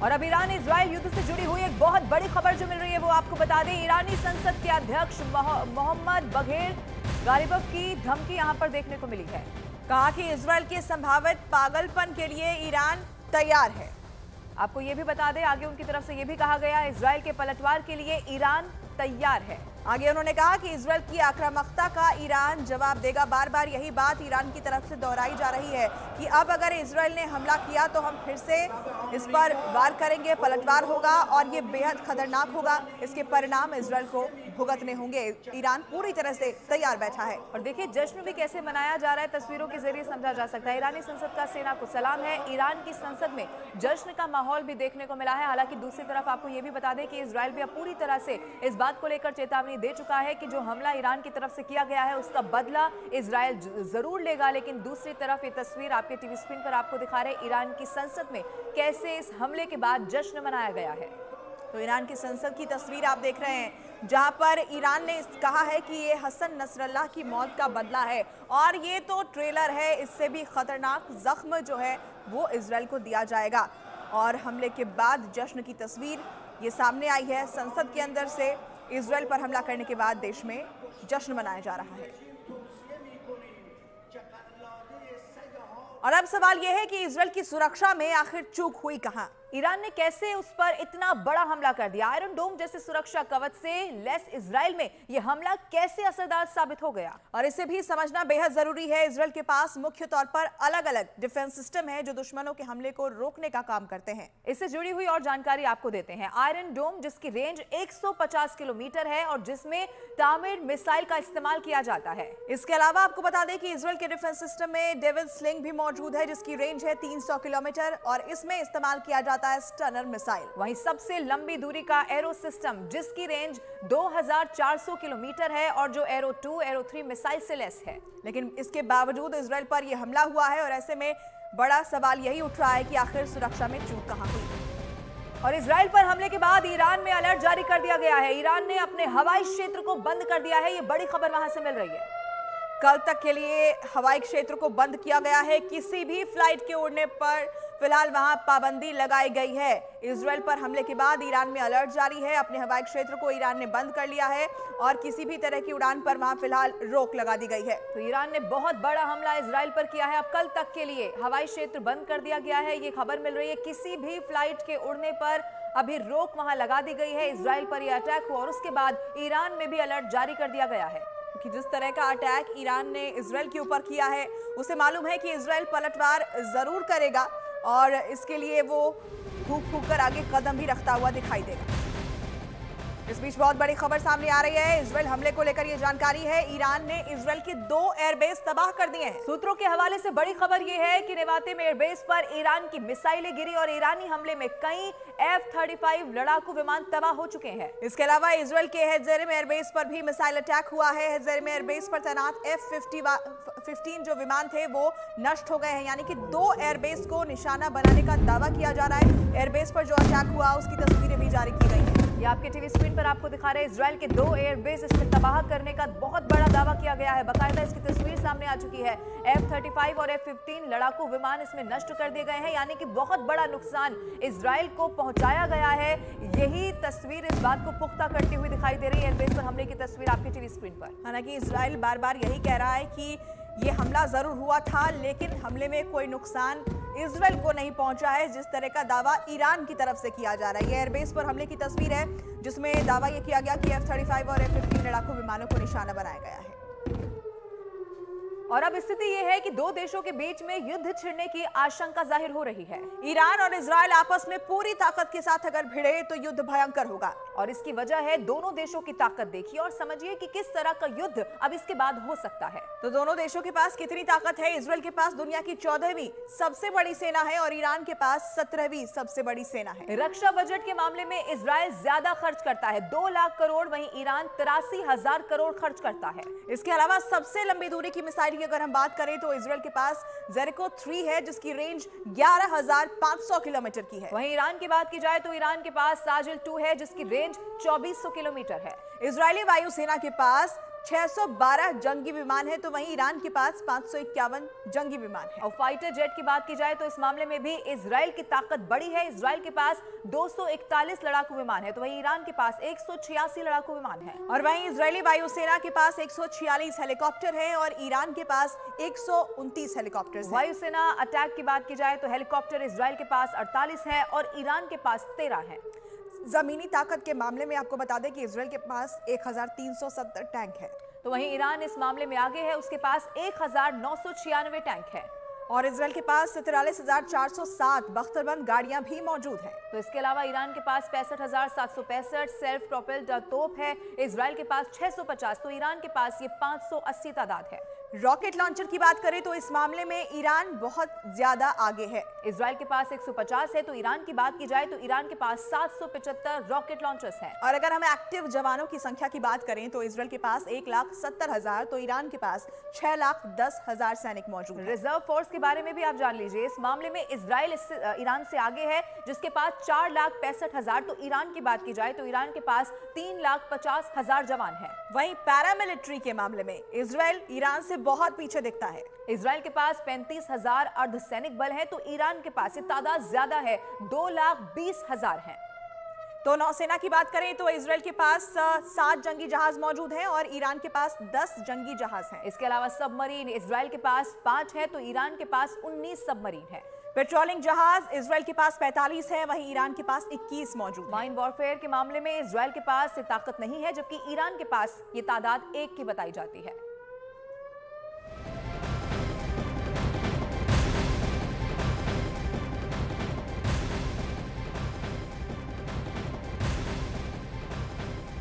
और अब Iran Israel युद्ध से जुड़ी हुई एक बहुत बड़ी खबर जो मिल रही है वो आपको बता दें। ईरानी संसद के अध्यक्ष मोहम्मद बघेर गालिबफ की धमकी यहां पर देखने को मिली है। कहा कि इजराइल के संभावित पागलपन के लिए ईरान तैयार है। आपको ये भी बता दें, आगे उनकी तरफ से ये भी कहा गया इजराइल के पलटवार के लिए ईरान तैयार है। आगे उन्होंने कहा कि इजराइल की आक्रामकता का ईरान जवाब देगा। बार बार यही बात ईरान की तरफ से दोहराई जा रही है कि अब अगर इजराइल ने हमला किया तो हम फिर से इस पर वार करेंगे, पलटवार होगा और ये बेहद खतरनाक होगा। इसके परिणाम इजराइल को भुगतने होंगे। ईरान पूरी तरह से तैयार बैठा है। और देखिए जश्न भी कैसे मनाया जा रहा है, तस्वीरों के जरिए समझा जा सकता है। ईरानी संसद का सेना को सलाम है। ईरान की संसद में जश्न का माहौल भी देखने को मिला है। हालांकि दूसरी तरफ आपको ये भी बता दें कि इजराइल भी अब पूरी तरह से इस बात को लेकर चेतावनी दे चुका है कि जो हमला ईरान की तरफ से किया गया है उसका बदला इजराइल जरूर लेगा। लेकिन दूसरी तरफ ये तस्वीर आपके टीवी स्क्रीन पर आपको दिखा रहे ईरान की संसद में कैसे इस हमले के बाद जश्न मनाया गया है। तो ईरान की संसद की तस्वीर आप देख रहे हैं जहां पर ईरान ने कहा है कि ये हसन नसरल्लाह की मौत का बदला है और ये तो ट्रेलर है, इससे भी खतरनाक जख्म जो है वो इजराइल को दिया जाएगा। और हमले के बाद जश्न की तस्वीर ये सामने आई है। संसद के अंदर से इजराइल पर हमला करने के बाद देश में जश्न मनाया जा रहा है। और अब सवाल यह है कि इजराइल की सुरक्षा में आखिर चूक हुई कहां? ईरान ने कैसे उस पर इतना बड़ा हमला कर दिया? आयरन डोम जैसे सुरक्षा कवच से लैस इजराइल में यह हमला कैसे असरदार साबित हो गया? और इसे भी समझना बेहद जरूरी है। इजराइल के पास मुख्य तौर पर अलग अलग डिफेंस सिस्टम है जो दुश्मनों के हमले को रोकने का काम करते हैं। इससे जुड़ी हुई और जानकारी आपको देते हैं। आयरन डोम जिसकी रेंज 150 किलोमीटर है और जिसमें तामिर मिसाइल का इस्तेमाल किया जाता है। इसके अलावा आपको बता दें कि इजराइल के डिफेंस सिस्टम में डेविल स्लिंग भी मौजूद है जिसकी रेंज है 300 किलोमीटर और इसमें इस्तेमाल किया जाता है स्टनर मिसाइल। वहीं सबसे लंबी दूरी का एरो सिस्टम जिसकी रेंज 2400 किलोमीटर है और जो एरो 2 एरो 3 मिसाइल से लैस है। लेकिन इसके बावजूद इजराइल पर यह हमला हुआ है और ऐसे में बड़ा सवाल यही उठ रहा है कि आखिर सुरक्षा में चूक कहां हुई? और इजराइल पर हमले के बाद ईरान में अलर्ट जारी कर दिया गया है। ईरान ने अपने हवाई क्षेत्र को बंद कर दिया है। ये बड़ी खबर वहां से मिल रही है। कल तक के लिए हवाई क्षेत्र को बंद किया गया है। किसी भी फ्लाइट के उड़ने पर फिलहाल वहां पाबंदी लगाई गई है। इजराइल पर हमले के बाद ईरान में अलर्ट जारी है। अपने हवाई क्षेत्र को ईरान ने बंद कर लिया है और किसी भी तरह की उड़ान पर वहां फिलहाल रोक लगा दी गई है। तो ईरान ने बहुत बड़ा हमला इजराइल पर किया है। अब कल तक के लिए हवाई क्षेत्र बंद कर दिया गया है। ये खबर मिल रही है। किसी भी फ्लाइट के उड़ने पर अभी रोक वहां लगा दी गई है। इजराइल पर यह अटैक हुआ और उसके बाद ईरान में भी अलर्ट जारी कर दिया गया है कि जिस तरह का अटैक ईरान ने इजराइल के ऊपर किया है उसे मालूम है कि इजराइल पलटवार जरूर करेगा और इसके लिए वो फूंक फूंक कर आगे कदम भी रखता हुआ दिखाई देगा। इस बीच बहुत बड़ी खबर सामने आ रही है। इजराइल हमले को लेकर यह जानकारी है। ईरान ने इजराइल के 2 एयरबेस तबाह कर दिए हैं। सूत्रों के हवाले से बड़ी खबर यह है कि नेवाते में एयरबेस पर ईरान की मिसाइलें गिरी और ईरानी हमले में कई F-35 लड़ाकू विमान तबाह हो चुके हैं। इसके अलावा इजराइल के हेज़ेरिम एयरबेस पर भी मिसाइल अटैक हुआ है। हेज़ेरिम एयरबेस पर तैनात F-15 जो विमान थे वो नष्ट हो गए हैं। यानी कि 2 एयरबेस को निशाना बनाने का दावा किया जा रहा है। एयरबेस पर जो अटैक हुआ उसकी तस्वीरें भी जारी की गई हैं। ये आपके टीवी स्क्रीन पर आपको दिखा रहे हैं। इजराइल के 2 एयरबेस इसमें तबाह करने का बहुत बड़ा दावा किया गया है। बाकायदा इसकी तस्वीर सामने आ चुकी है। F-35 और F-15 लड़ाकू विमान इसमें नष्ट कर दिए गए हैं। यानी कि बहुत बड़ा नुकसान इजराइल को पहुंचाया गया है। यही तस्वीर इस बात को पुख्ता करती हुई दिखाई दे रही है। एयरबेस पर हमले की तस्वीर आपके टीवी स्क्रीन पर। हालांकि इजराइल बार बार यही कह रहा है कि ये हमला जरूर हुआ था लेकिन हमले में कोई नुकसान इजराइल को नहीं पहुंचा है, जिस तरह का दावा ईरान की तरफ से किया जा रहा है। ये एयरबेस पर हमले की तस्वीर है जिसमें दावा यह किया गया कि F-35 और F-15 लड़ाकू विमानों को निशाना बनाया गया है। और अब स्थिति यह है कि 2 देशों के बीच में युद्ध छिड़ने की आशंका जाहिर हो रही है। ईरान और इजराइल आपस में पूरी ताकत के साथ अगर भिड़े तो युद्ध भयंकर होगा और इसकी वजह है दोनों देशों की ताकत। देखिए और समझिए कि किस तरह का युद्ध अब इसके बाद हो सकता है। तो दोनों देशों के पास कितनी ताकत है? इजराइल के पास दुनिया की 14वीं सबसे बड़ी सेना है और ईरान के पास 17वीं सबसे बड़ी सेना है। रक्षा बजट के मामले में इजराइल ज्यादा खर्च करता है, 2 लाख करोड़, वहीं ईरान 83,000 करोड़ खर्च करता है। इसके अलावा सबसे लंबी दूरी की मिसाइल की अगर हम बात करें तो इजराइल के पास जेरिको 3 है जिसकी रेंज 11,500 किलोमीटर की है। वहीं ईरान की बात की जाए तो ईरान के पास साजिल 2 है जिसकी रेंज 2400 किलोमीटर है। इजरायली वायुसेना के पास 612 जंगी विमान है, तो वहीं ईरान के पास 551 जंगी विमान है। और फाइटर जेट की बात की जाए तो इस मामले में भी इजराइल की ताकत बड़ी है। इजराइल के पास 241 लड़ाकू विमान है, तो वहीं ईरान के पास 186 लड़ाकू विमान है। और वहीं इजरायली वायुसेना के पास 146 हेलीकॉप्टर है और ईरान के पास 129 हेलीकॉप्टर है। वायुसेना अटैक की बात की जाए तो हेलीकॉप्टर इजराइल के पास 48 है और ईरान के पास 13 है। जमीनी ताकत के मामले में आपको बता दें कि इजराइल के पास 1370 टैंक है, तो वहीं ईरान इस मामले में आगे है, उसके पास 1996 टैंक है और इजराइल के पास 43,407 बख्तरबंद गाड़ियां भी मौजूद हैं। तो इसके अलावा ईरान के पास 65,765 सेल्फ प्रोपेल्ड तोप है, इजराइल के पास 650, तो ईरान के पास ये 580 तादाद है। रॉकेट लॉन्चर की बात करें तो इस मामले में ईरान बहुत ज्यादा आगे है। इजराइल के पास 150 है, तो ईरान की बात की जाए तो ईरान के पास 775 रॉकेट लॉन्चर्स हैं। और अगर हम एक्टिव जवानों की संख्या की बात करें तो इजराइल के पास 1,70,000, तो ईरान के पास 6,10,000 सैनिक मौजूद हैं। रिजर्व फोर्स के बारे में भी आप जान लीजिए। इस मामले में इजराइल ईरान से आगे है, जिसके पास 4,65,000, तो ईरान की बात की जाए तो ईरान के पास 3,50,000 जवान हैं। वहीं पैरामिलिट्री के मामले में इजराइल ईरान से बहुत पीछे दिखता है। इजराइल के पास 35,000 अर्धसैनिक बल है, तो ईरान के पास ये तादाद ज्यादा है, 2,20,000 है। तो नौसेना की बात करें तो इजराइल के पास 7 जंगी जहाज मौजूद हैं और ईरान के पास 10 जंगी जहाज हैं। इसके अलावा सबमरीन इजराइल के पास 5 है, तो ईरान के पास 19 सबमरीन है। पेट्रोलिंग जहाज इजराइल के पास 45 है, वहीं ईरान के पास 21 मौजूद है। माइन वॉरफेयर के मामले में इजराइल के पास ये ताकत नहीं है, जबकि ईरान के पास ये तादाद 1 की बताई जाती है।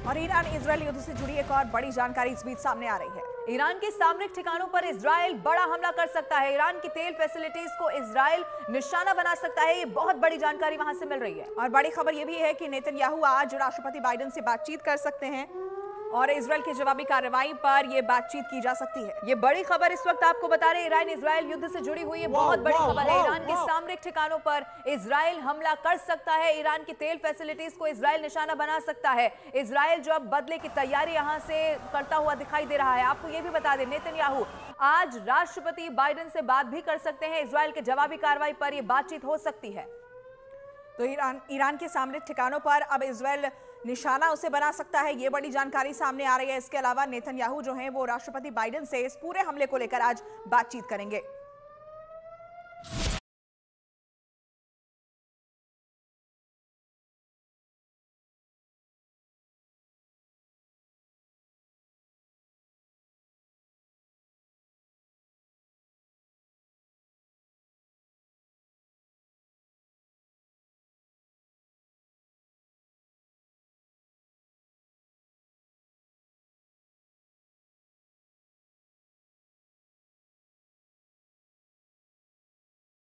और ईरान इजरायल युद्ध से जुड़ी एक और बड़ी जानकारी इस बीच सामने आ रही है। ईरान के सामरिक ठिकानों पर इजराइल बड़ा हमला कर सकता है। ईरान की तेल फैसिलिटीज को इजराइल निशाना बना सकता है, ये बहुत बड़ी जानकारी वहां से मिल रही है। और बड़ी खबर यह भी है कि नेतन्याहू आज राष्ट्रपति बाइडेन से बातचीत कर सकते हैं और इजराइल की जवाबी कार्रवाई पर यह बातचीत की जा सकती है। ये बड़ी खबर इस वक्त आपको बता रहे ईरान इजराइल युद्ध से जुड़ी हुई है, बहुत बड़ी खबर है। ईरान के सामरिक ठिकानों पर इजराइल हमला कर सकता है, ईरान की तेल फैसिलिटीज को इजराइल निशाना बना सकता है। इजराइल जो अब बदले की तैयारी यहां से करता हुआ दिखाई दे रहा है। आपको ये भी बता दें, नेतन्याहू आज राष्ट्रपति बाइडेन से बात भी कर सकते हैं। इजराइल के जवाबी कार्रवाई पर यह बातचीत हो सकती है। तो ईरान के सामरिक ठिकानों पर अब इजराइल निशाना उसे बना सकता है, ये बड़ी जानकारी सामने आ रही है। इसके अलावा नेतन्याहू जो हैं वो राष्ट्रपति बाइडेन से इस पूरे हमले को लेकर आज बातचीत करेंगे।